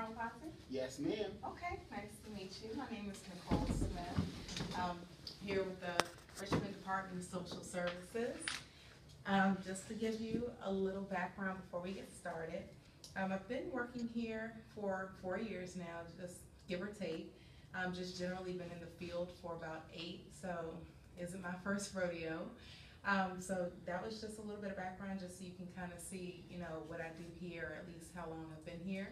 Tyrone Posse? Yes, ma'am. Okay, nice to meet you. My name is Nicole Smith. Here with the Richmond Department of Social Services. Just to give you a little background before we get started, I've been working here for 4 years now, just give or take. Just generally been in the field for about 8, so isn't my first rodeo. So that was just a little bit of background, just so you can kind of see, what I do here, or at least how long I've been here.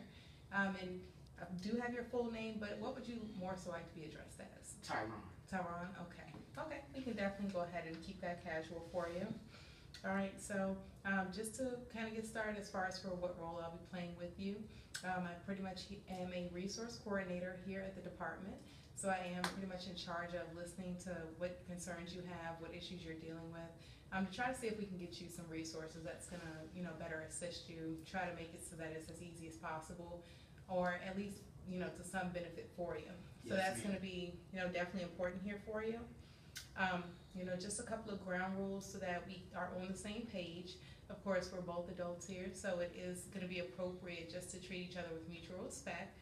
And I do have your full name, but what would you more so like to be addressed as? Tyrone. Tyrone, okay. Okay, we can definitely go ahead and keep that casual for you. All right, so just to kind of get started as far as for what role I'll be playing with you, I pretty much am a resource coordinator here at the department. So I am pretty much in charge of listening to what concerns you have, what issues you're dealing with, to try to see if we can get you some resources that's going to, better assist you, try to make it so that it's as easy as possible, or at least, to some benefit for you. So Yes, that's going to be, definitely important here for you. Just a couple of ground rules so that we are on the same page. Of course, we're both adults here, so it is going to be appropriate just to treat each other with mutual respect.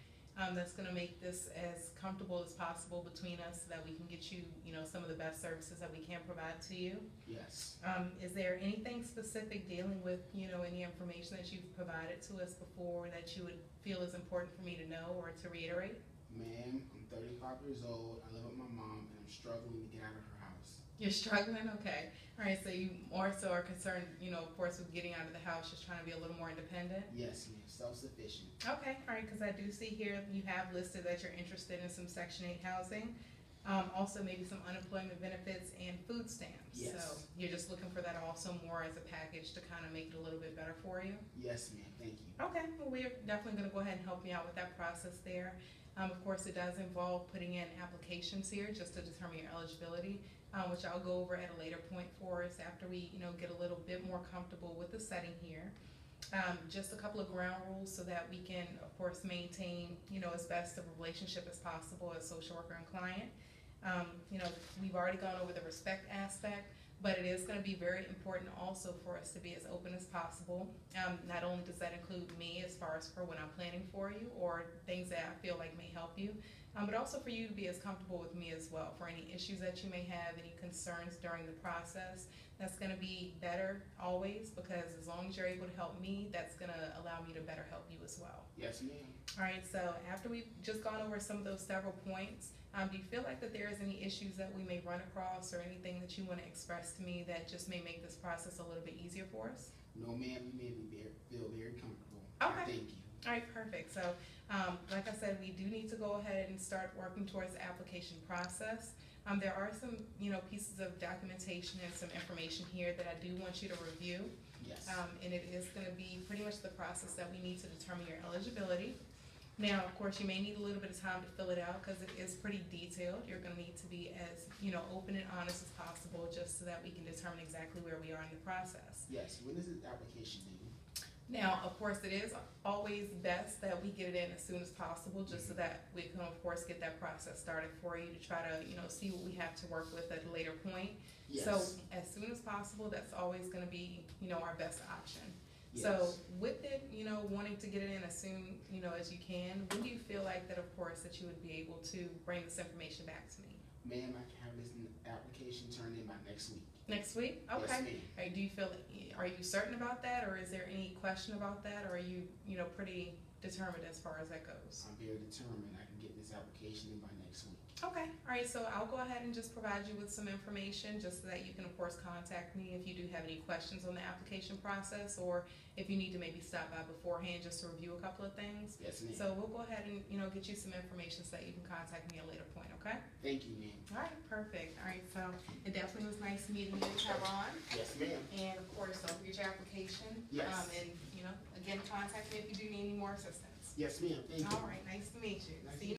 That's going to make this as comfortable as possible between us so that we can get you, some of the best services that we can provide to you. Yes. Is there anything specific dealing with, any information that you've provided to us before that you would feel is important for me to know or to reiterate? Ma'am, I'm 35 years old. I live with my mom, and I'm struggling to get out of her house. You're struggling? Okay. All right, so you more so are concerned, of course, with getting out of the house, just trying to be a little more independent? Yes, ma'am. Self-sufficient. Okay, all right, because I do see here you have listed that you're interested in some Section 8 housing, also maybe some unemployment benefits and food stamps. Yes. So you're just looking for that also more as a package to kind of make it a little bit better for you? Yes, ma'am. Thank you. Okay, well, we're definitely going to go ahead and help you out with that process there. Of course, it does involve putting in applications here just to determine your eligibility, which I'll go over at a later point for us after we, get a little bit more comfortable with the setting here. Just a couple of ground rules so that we can, of course, maintain, as best of a relationship as possible as social worker and client. We've already gone over the respect aspect, but it is going to be very important also for us to be as open as possible. Not only does that include me as far as for when I'm planning for you or things that I feel like may help you, but also for you to be as comfortable with me as well for any issues that you may have, any concerns during the process. That's going to be better always, because as long as you're able to help me, that's going to allow me to better help you as well. Yes, ma'am. All right, so after we've just gone over some of those several points, do you feel like that there is any issues that we may run across or anything that you want to express to me that just may make this process a little bit easier for us? No, ma'am. You made me feel very comfortable. Okay. Thank you. All right, perfect. So, like I said, we do need to go ahead and start working towards the application process. There are some, pieces of documentation and some information here that I do want you to review. Yes. And it is going to be pretty much the process that we need to determine your eligibility. Now, of course, you may need a little bit of time to fill it out because it is pretty detailed. You're going to need to be as, open and honest as possible just so that we can determine exactly where we are in the process. Yes. When is the application due? Now, of course, it is always best that we get it in as soon as possible just so that we can, of course, get that process started for you to try to, see what we have to work with at a later point. Yes. So as soon as possible, that's always going to be, our best option. Yes. So with it, wanting to get it in as soon, as you can, when do you feel like that, of course, that you would be able to bring this information back to me? Ma'am, I can have this application turned in by next week. Next week? Okay. Yes, ma'am. All right, do you feel, are you certain about that, or is there any question about that, or are you, pretty determined as far as that goes? I'm very determined. I can get this application in by next week. Okay, all right, so I'll go ahead and just provide you with some information just so that you can, of course, contact me if you do have any questions on the application process, or if you need to maybe stop by beforehand just to review a couple of things. Yes, ma'am. So we'll go ahead and, get you some information so that you can contact me at a later point, okay? Thank you, ma'am. All right, perfect. All right, so it definitely was nice meeting you, Tyrone. Yes, ma'am. And of course, don't forget your application. Yes. And, again, contact me if you do need any more assistance. Yes, ma'am. Thank you. All right, nice to meet you. Nice See you